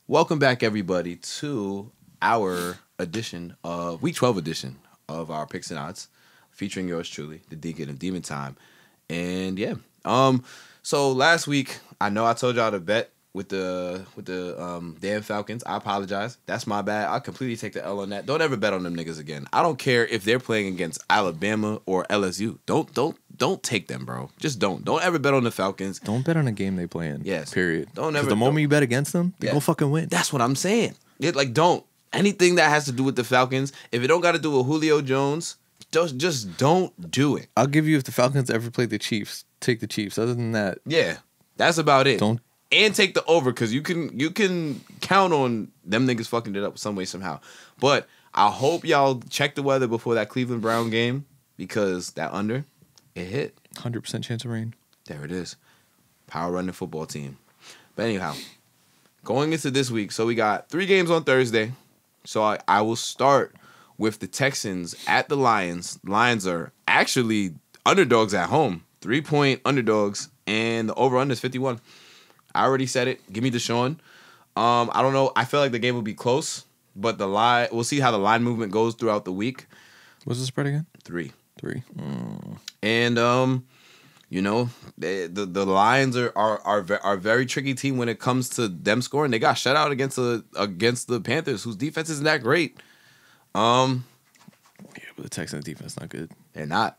Welcome back, everybody, to our edition of Week 12 edition of our Picks and Odds, featuring yours truly, the Deacon of Demon Time. And yeah, so last week I know I told y'all to bet with the damn Falcons. I apologize. That's my bad. I completely take the L on that. Don't ever bet on them niggas again. I don't care if they're playing against Alabama or LSU. Don't take them, bro. Just don't. Don't ever bet on the Falcons. Don't bet on a game they play in. Yes. Period. Don't ever. The moment you bet against them, they go fucking win. That's what I'm saying. Don't. Anything that has to do with the Falcons, if it don't got to do with Julio Jones, just don't do it. I'll give you if the Falcons ever play the Chiefs, take the Chiefs. Other than that, yeah, that's about it. Don't. And take the over because you can count on them niggas fucking it up some way somehow. But I hope y'all check the weather before that Cleveland Brown game because that under, it hit. 100% chance of rain. There it is. Power running football team. But anyhow, going into this week, so we got 3 games on Thursday. So I will start with the Texans at the Lions. Lions are actually underdogs at home. 3-point underdogs. And the over-under is 51. I already said it. Give me Deshaun. I don't know. I feel like the game will be close, but we'll see how the line movement goes throughout the week. What's the spread again? 3. And the Lions are a very tricky team when it comes to them scoring. They got shut out against the Panthers, whose defense isn't that great. Yeah, but the Texans defense not good. They're not.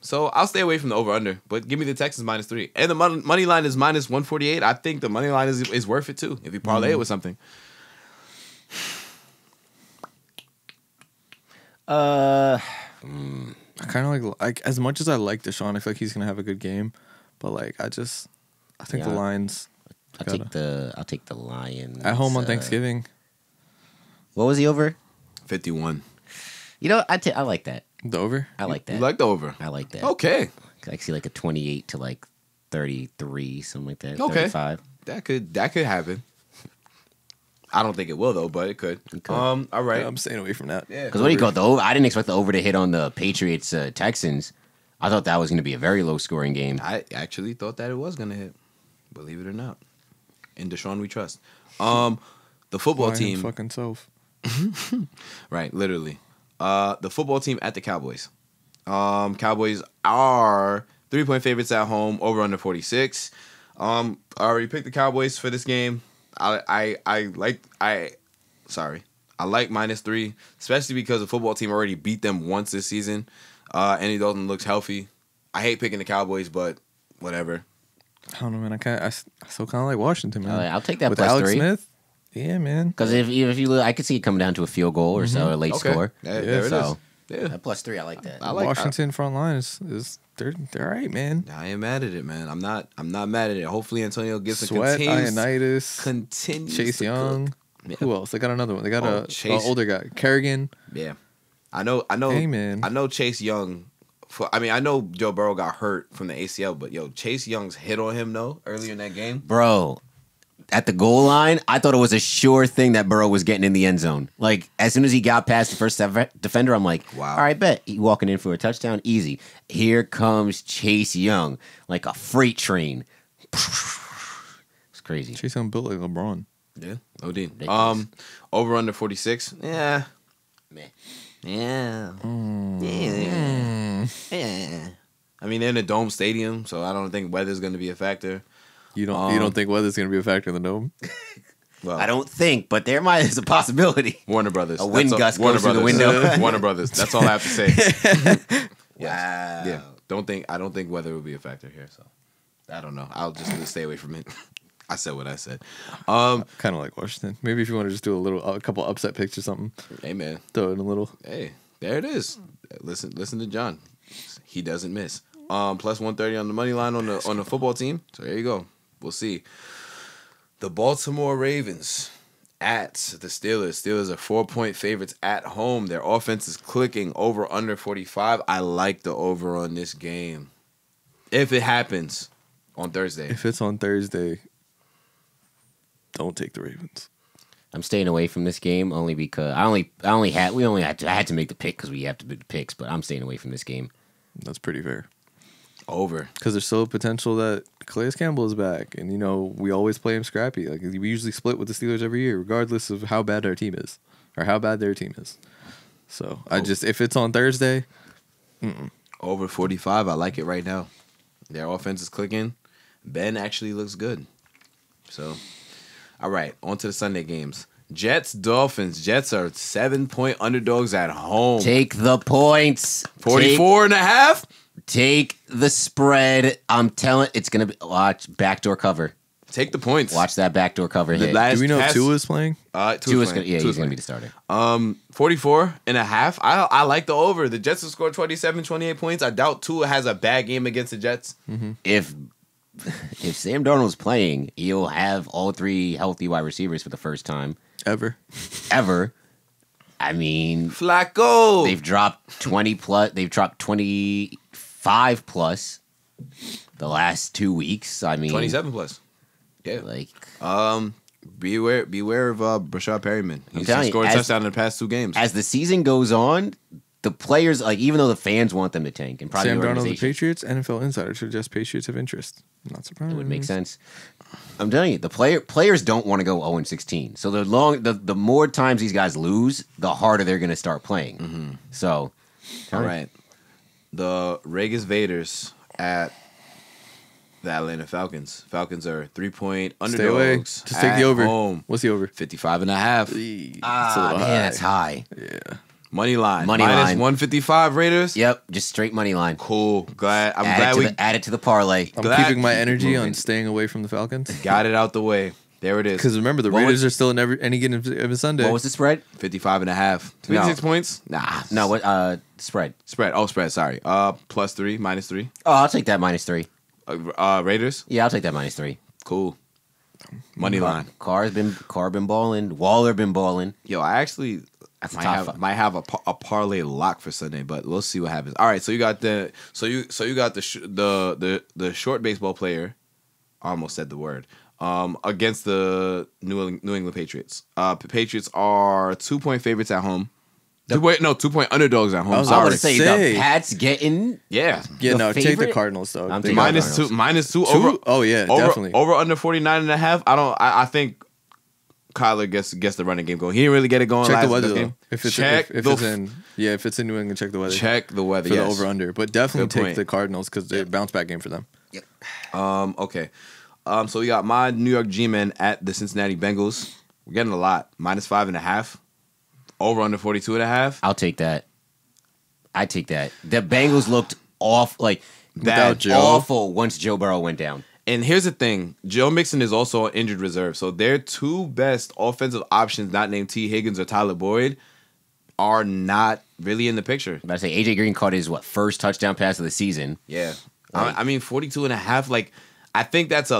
So I'll stay away from the over-under, but give me the Texans -3. And the money line is -148. I think the money line is worth it, too, if you parlay it with something. I kind of like as much as I like Deshaun, I feel like he's going to have a good game. But, I think the Lions... I'll take the Lions. At home on Thanksgiving. What was the over? 51. You know, I like that. The over? I like that. You like the over? I like that. Okay. I see a 28 to 33, something like that. Okay. 35. That could happen. I don't think it will though, but it could. All right. Yeah, I'm staying away from that. Yeah. Because what do you call it? The over? I didn't expect the over to hit on the Patriots Texans. I thought that was going to be a very low scoring game. I actually thought that it was gonna hit. Believe it or not. In Deshaun we trust. The football team. Fucking self. Right, literally. The football team at the Cowboys. Cowboys are 3-point favorites at home, over under 46. I already picked the Cowboys for this game. I like -3, especially because the football team already beat them once this season. Andy Dalton looks healthy. I hate picking the Cowboys, but whatever. I don't know, man. I still kind of like Washington, man. I'll take that with plus Alex 3. Smith. Yeah, man. Because if you look, I could see it coming down to a field goal or so, a late score. There it so, is. Yeah. That plus 3, I like that. I like Washington front line is they're all right, man. I ain't mad at it, man. I'm not mad at it. Hopefully Antonio Gibson Sweat, continues Chase to Young. cook. Yeah. Who else? They got another one. They got a Chase. older guy, Kerrigan. Yeah. I know. Hey, man. I know Chase Young. I know Joe Burrow got hurt from the ACL, but Chase Young's hit on him though earlier in that game. Bro, at the goal line, I thought it was a sure thing that Burrow was getting in the end zone. As soon as he got past the first defender, I'm like, wow. All right, bet. He walking in for a touchdown, easy. Here comes Chase Young, like a freight train. It's crazy. Chase Young built like LeBron. Yeah, OD. Ridiculous. Over under 46. Yeah. Meh. Yeah. Yeah. I mean, they're in a dome stadium, so I don't think weather's going to be a factor. You don't think weather's gonna be a factor in the dome? Well, I don't think, but there might is a possibility. Brothers. Warner A wind gust Warner goes through the Brothers. window. Warner Brothers. That's all I have to say. Wow. Yeah. I don't think weather will be a factor here, so I don't know. I'll just stay away from it. I said what I said. Kind of like Washington. Maybe if you want to just do a couple upset picks or something. Hey man. Throw in a little. Hey, there it is. Listen to John. He doesn't miss. Plus 130 on the money line on the football team. So there you go. We'll see. The Baltimore Ravens at the Steelers. Steelers are 4-point favorites at home. Their offense is clicking. Over under 45. I like the over on this game. If it happens on Thursday. If it's on Thursday, don't take the Ravens. I'm staying away from this game only because I had to make the pick because we have to do the picks, but I'm staying away from this game. That's pretty fair. Over. Because there's still a potential that Calais Campbell is back. And, we always play him scrappy. Like, we usually split with the Steelers every year, regardless of how bad our team is or how bad their team is. So, if it's on Thursday, Over 45. I like it right now. Their offense is clicking. Ben actually looks good. So, all right, on to the Sunday games. Jets, Dolphins. Jets are 7-point underdogs at home. Take the points. 44 and a half? Take the spread. I'm telling it's going to be watch backdoor cover. Take the points. Watch that backdoor cover hit. do we know if Tua is playing? Tua's going to be the starter. 44 and a half. I like the over. The Jets have scored 27, 28 points. I doubt Tua has a bad game against the Jets. Mm-hmm. If Sam Darnold's playing, he'll have all three healthy wide receivers for the first time Ever. I mean, Flacco. they've dropped 20 plus. They've dropped 25 plus the last 2 weeks. I mean, 27 plus. Yeah. Like, Beware of Brashad Perryman. He's telling you, scored a touchdown in the past 2 games. as the season goes on, the players, like, even though the fans want them to tank, and probably Sam the Darnold, the organization, Patriots, NFL Insider suggests Patriots have interest. Not surprised. it would make sense. I'm telling you, the players don't want to go 0-16. So the more times these guys lose, the harder they're going to start playing. Mm-hmm. So, All right. The Vegas Raiders at the Atlanta Falcons. Falcons are 3-point Stay away. underdogs. Just take the over. Home. What's the over? 55 and a half. that's high. Yeah. Money line. Money Minus line. 155 Raiders. Yep, just straight money line. Cool. I'm glad Add it to the parlay. I'm Glad keeping my keep energy moving. on staying away from the Falcons. got it out the way. There it is. Because remember, the What Raiders was- are still in any given Sunday. What was the spread? 55 and a half. No. 26 points? Nah. No, what spread? Spread. Oh, spread. Sorry. +3, -3. Oh, I'll take that -3. Raiders. Yeah, I'll take that -3. Cool. Money line. Carr been balling. Waller been balling. Yo, I actually That's a might top have, five. might have a parlay lock for Sunday, but we'll see what happens. All right, so you got the the short baseball player. I almost said the word. Against the New England Patriots. Patriots are 2-point favorites at home. 2-point underdogs at home. I was I Sorry. want to say Say. the Pats getting Yeah. Yeah, the no, take the favorite? Cardinals though. I'm They taking got the -2. Cardinals. -2 over. Oh yeah, definitely. Over under 49 and a half. I think Kyler gets the running game going. He didn't really get it going Check last the weather game. though. If it's check if the it's in if it's in New England, check the weather. check the weather. for Yes. the over under, but definitely Good take point. the Cardinals because they bounce back game for them. Okay. So we got my New York G-Men at the Cincinnati Bengals. We're getting a lot. -5.5. Over under 42 and a half. I'll take that. I take that. The Bengals looked Bad. Without Joe. awful once Joe Burrow went down. And here's the thing. Joe Mixon is also on injured reserve. So their 2 best offensive options, not named T. Higgins or Tyler Boyd, are not really in the picture. But I say AJ Green caught his first touchdown pass of the season. Yeah. Right. I mean, 42 and a half, like, I think that's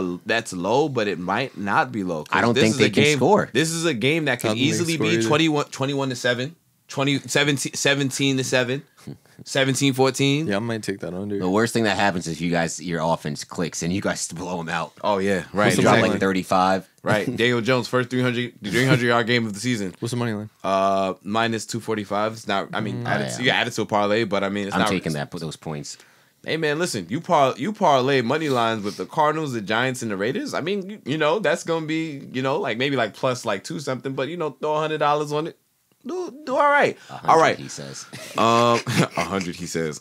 low, but it might not be low. 'Cause I don't this think is they a can game, score. This is a game that could I don't think they easily score be either. 21-7, 17-7, 17-14. Yeah, I might take that under. The worst thing that happens is your offense clicks and you guys blow them out. Oh, yeah. Right. What's the Drop money like line? 35. Right. Daniel Jones, first 300-yard game of the season. What's the money line? -245. It's not, I mean, yeah. you can add it to a parlay, but I mean, it's I'm not. taking those points. Hey, man, listen, you parlay money lines with the Cardinals, the Giants, and the Raiders. I mean, that's going to be, maybe plus 2 something, but, throw $100 on it. Do all right. 100, All right. he says. 100, he says.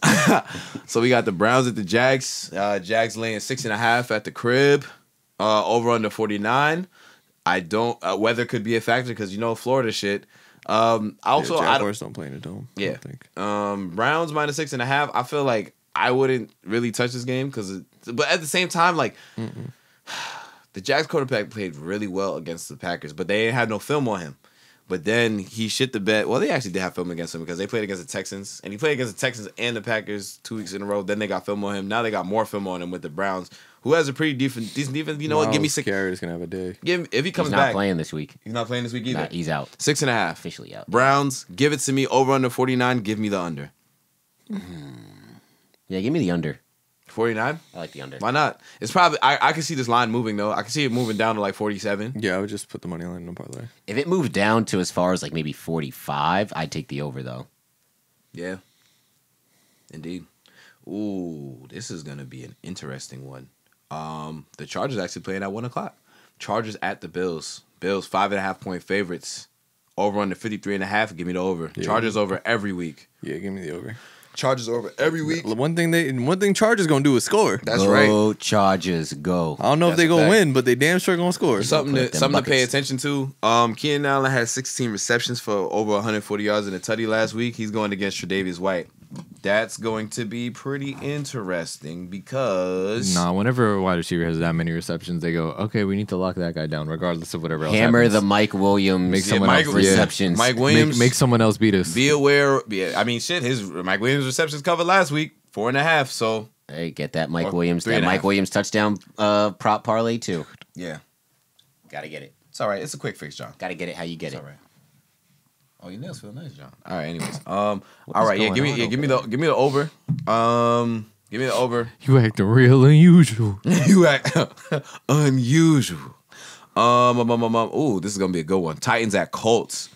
So we got the Browns at the Jags. Jags laying 6.5 at the crib. Over under 49. Weather could be a factor because Florida shit. Also, Jaguars don't play in a dome. I Yeah. don't think. Browns -6.5. I feel like I wouldn't really touch this game but at the same time, the Jags quarterback played really well against the Packers, but they had no film on him. But then he shit the bed. Well, they actually did have film against him because they played against the Texans, and he played against the Texans and the Packers 2 weeks in a row. Then they got film on him. Now they got more film on him with the Browns, who has a pretty decent defense. You know what? Give me 6. Garrett's gonna have a day. If he comes He's not back, playing this week. he's not playing this week either. Nah, he's out. 6.5. Officially out. Browns, give it to me. Over under 49. Give me the under. Yeah, give me the under. 49. I like the under. Why not? It's probably I can see this line moving though. I can see it moving down to 47. Yeah, I would just put the money line in the parlay. If it moved down to as far as maybe 45, I'd take the over though. Yeah. Indeed. Ooh, this is gonna be an interesting one. The Chargers actually playing at 1:00. Chargers at the Bills. Bills 5.5-point favorites. Over under 53.5. Give me the over. Yeah. Chargers over every week. Yeah, give me the over. Chargers over every week. One thing Chargers gonna do is score. That's Go right. Chargers, go. I don't know if That's they a gonna fact. win, but they damn sure gonna score. Something Put them to pay buckets. attention to. Keenan Allen had 16 receptions for over 140 yards in a tutty last week. He's going against Tre'Davious White. That's going to be pretty interesting because Nah, whenever a wide receiver has that many receptions, they go, okay, we need to lock that guy down, regardless of whatever else Hammer happens. the Mike Williams Make someone else receptions. Mike Williams. Make someone else beat us. Be aware. I mean, shit. His Mike Williams receptions covered last week, 4.5. So Hey, get that Mike Or Williams. 3.5. That Mike Williams touchdown prop parlay too. yeah, Gotta get it. it's all right. It's a quick fix, John. Gotta get it how you get It's it. all right. Oh, your nails feel nice, John. All right. Anyways, all right. Yeah, give me the over. Give me the over. You acting real unusual. You act unusual. Ooh, this is gonna be a good one. Titans at Colts.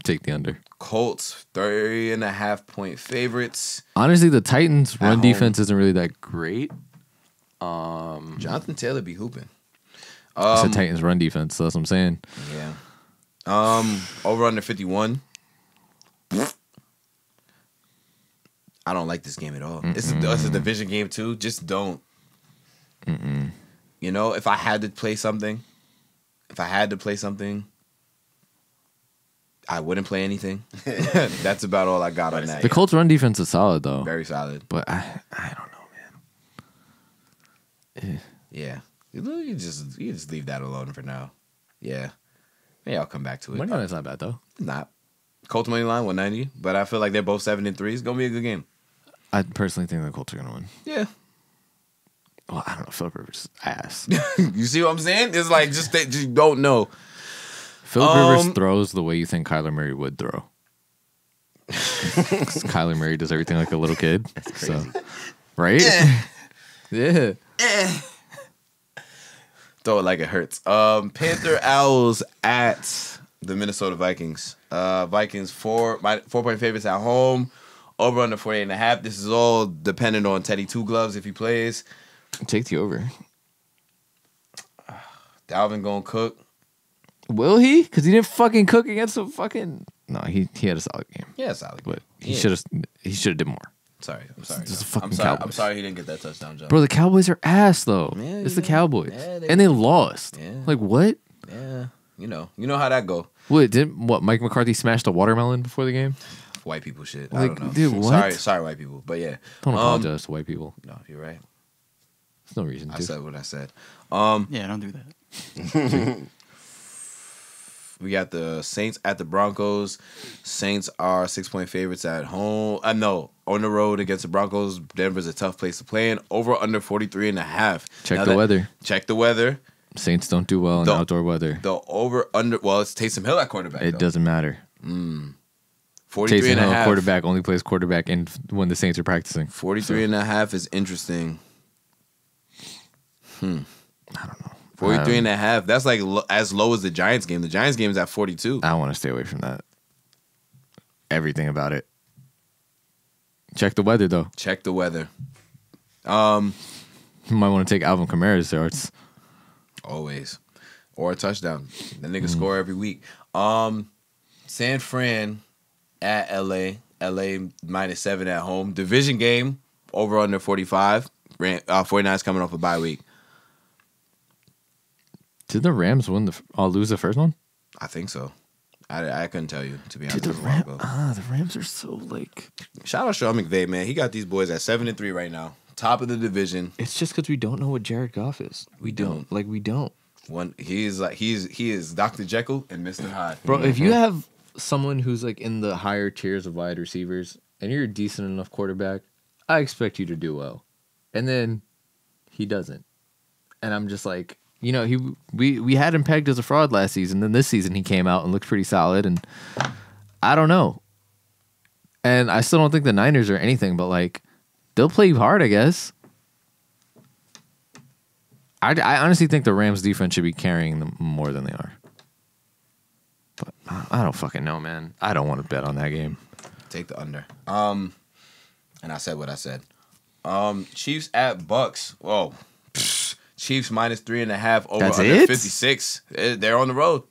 Take the under. Colts 30.5-point favorites. Honestly, the Titans' run home. defense isn't really that great. Jonathan Taylor be hooping. It's the Titans' run defense. So that's what I'm saying. Yeah. Over under 51. I don't like this game at all. It's a division game too. Just don't. You know, if I had to play something, I wouldn't play anything. That's about all I got on that. The Colts' run defense is solid, though. Very solid. But I don't know, man. Yeah. You just leave that alone for now. Yeah. Maybe I'll come back to it. Money line's not bad, though. Not. Colts money line 190, but I feel like they're both 7-3. It's gonna be a good game. I personally think the Colts are going to win. Yeah. Well, I don't know. Philip Rivers is ass. You see what I'm saying? It's like just that you don't know. Philip Rivers throws the way you think Kyler Murray would throw. 'Cause Kyler Murray does everything like a little kid. That's crazy. So, right? Yeah. Throw it like it hurts. Panther Owls at the Minnesota Vikings. Vikings 4-point favorites at home. Over under 48.5. This is all dependent on Teddy Two Gloves if he plays. Take the over. Dalvin gonna cook. Will he? Because he didn't fucking cook against a fucking. No, he had a solid game. Yeah, solid. But he Yeah. should have did more. Sorry, I'm sorry. It's the John. fucking I'm Cowboys. sorry he didn't get that touchdown, John. Bro, the Cowboys are ass though. Yeah, It's the yeah. Cowboys. Yeah, and they lost. Yeah. Like what? Yeah, you know how that go. What Mike McCarthy smashed a watermelon before the game? White people shit. I Like, don't know. dude, what? Sorry, white people. But yeah, Don't apologize to white people. No, you're right. There's no reason I to. said what I said. Yeah, don't do that. We got the Saints at the Broncos. Saints are 6-point favorites at home. No, on the road against the Broncos. Denver's a tough place to play in. Over under 43.5. Check the weather. Check the weather. Saints don't do well in The- outdoor weather. The over under. Well, it's Taysom Hill at quarterback. It doesn't matter. 43 Taysom and a Hill, half. quarterback, only plays quarterback in when the Saints are practicing. 43 and a half is interesting. I don't know. 43 and a half. That's like as low as the Giants game. The Giants game is at 42. I want to stay away from that. Everything about it. Check the weather though. Check the weather. You might want to take Alvin Kamara's yards. Always. Or a touchdown. The nigga score every week. San Fran at LA. LA -7 at home. Division game. Over under 45. 49's coming off a bye week. Did the Rams lose the first one? I think so. I couldn't tell you, to be honest. Dude, with you. the Rams are so like. Shout out Sean McVay, man. He got these boys at 7-3 right now. Top of the division. It's just because we don't know what Jared Goff is. We don't. He is Dr. Jekyll and Mr. Hyde. Bro, if you have someone who's like in the higher tiers of wide receivers and you're a decent enough quarterback, I expect you to do well. And then he doesn't. And I'm just like, we had him pegged as a fraud last season. Then this season he came out and looked pretty solid. And I don't know. And I still don't think the Niners are anything, but like they'll play you hard, I guess. I honestly think the Rams defense should be carrying them more than they are. But I don't fucking know, man. I don't want to bet on that game. Take the under. And I said what I said. Chiefs at Bucks. Whoa. Chiefs minus 3.5 over That's under it? 56. They're on the road.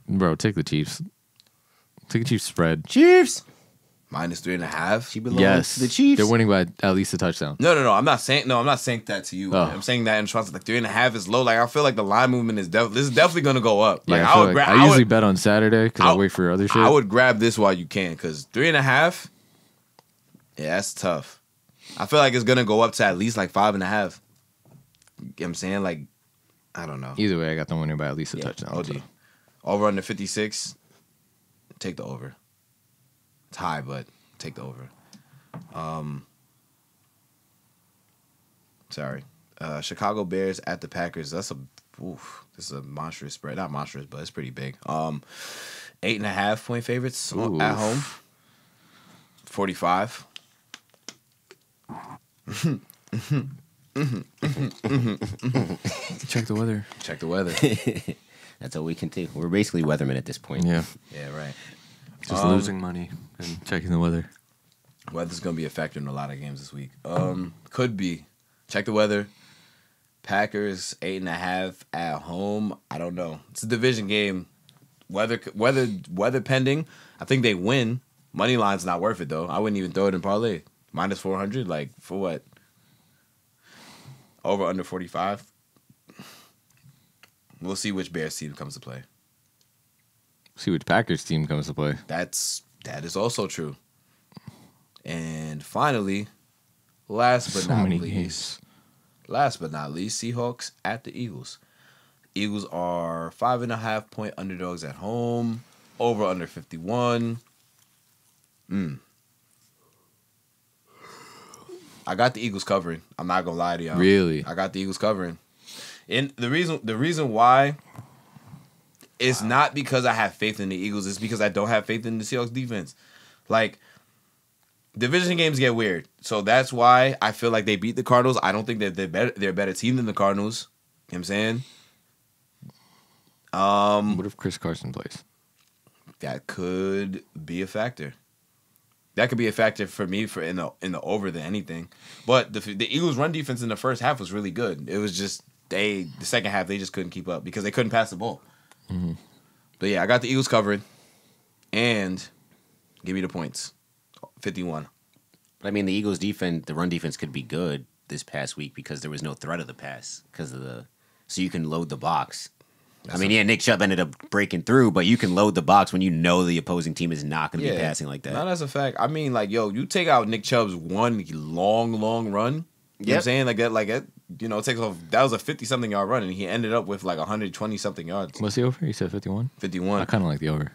Bro, take the Chiefs. Take the Chiefs spread. Chiefs. Minus 3.5. She belongs Yes, to the Chiefs. they're winning by at least a touchdown. No. I'm not saying that to you. Oh. I'm saying that in trust. Like 3.5 is low. Like I feel like the line movement is this is definitely gonna go up. Like Yeah, I usually bet on Saturday because I wait for other shit. I would grab this while you can because 3.5. Yeah, that's tough. I feel like it's gonna go up to at least like 5.5. You know what I'm saying? Like, I don't know. Either way, I got them winning by at least a touchdown. OD. So. Over under 56. Take the over. It's high, but take the over. Sorry. Chicago Bears at the Packers. This is a monstrous spread. Not monstrous, but it's pretty big. 8.5 point favorites at home. 45. Check the weather. Check the weather. That's all we can do. We're basically weathermen at this point. Yeah. Yeah, right. Just losing money and checking the weather. Weather's gonna be a factor in a lot of games this week. Could be. Check the weather. Packers 8.5 at home. I don't know. It's a division game. Weather pending. I think they win. Money line's not worth it though. I wouldn't even throw it in parlay. Minus 400. Like for what? Over under 45. We'll see which Bears team comes to play. See which Packers team comes to play. That is also true. And finally, last but not least, Seahawks at the Eagles. Eagles are 5.5 point underdogs at home. Over under 51. I got the Eagles covering. I'm not gonna lie to y'all. Really? I got the Eagles covering. And the reason why is not because I have faith in the Eagles. It's because I don't have faith in the Seahawks defense. Like, division games get weird. So that's why I feel like they beat the Cardinals. I don't think that they're a better team than the Cardinals. You know what I'm saying? What if Chris Carson plays? That could be a factor. That could be a factor for me for in the over than anything. But the Eagles' run defense in the first half was really good. It was just the second half they just couldn't keep up because they couldn't pass the ball. Mm-hmm. But yeah, I got the Eagles covering, and give me the points, 51. I mean, the Eagles' defense, the run defense could be good this past week because there was no threat of the pass so you can load the box. Nick Chubb ended up breaking through, but you can load the box when you know the opposing team is not going to be passing like that. No, that's a fact. I mean, like, you take out Nick Chubb's one long run. You know what I'm saying? Like that, it takes off. That was a 50-something yard run, and he ended up with like 120-something yards. What's the over? You said 51? 51. I kind of like the over.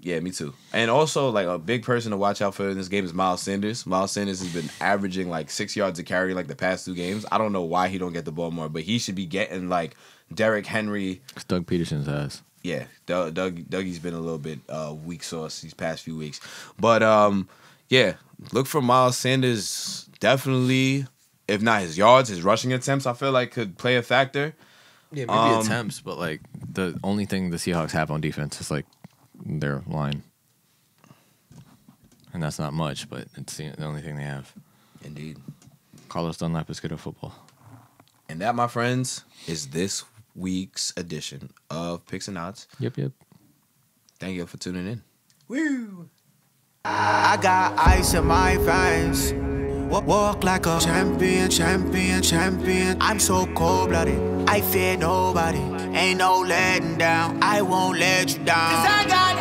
Yeah, me too. And also, like, a big person to watch out for in this game is Miles Sanders. Miles Sanders has been averaging like 6 yards a carry like the past 2 games. I don't know why he don't get the ball more, but he should be getting like Derrick Henry. Doug Peterson's has. Yeah, Dougie's been a little bit weak sauce these past few weeks. But, yeah, look for Miles Sanders definitely. If not his yards, his rushing attempts, I feel like could play a factor. Yeah, maybe attempts, but like the only thing the Seahawks have on defense is like their line. And that's not much, but it's the only thing they have. Indeed. Carlos Dunlap is good at football. And that, my friends, is this week's edition of Picks and Odds. Yep. Thank you for tuning in. Woo! I got ice in my veins. Walk like a champion. I'm so cold-blooded, I fear nobody. Ain't no letting down, I won't let you down. 'Cause I got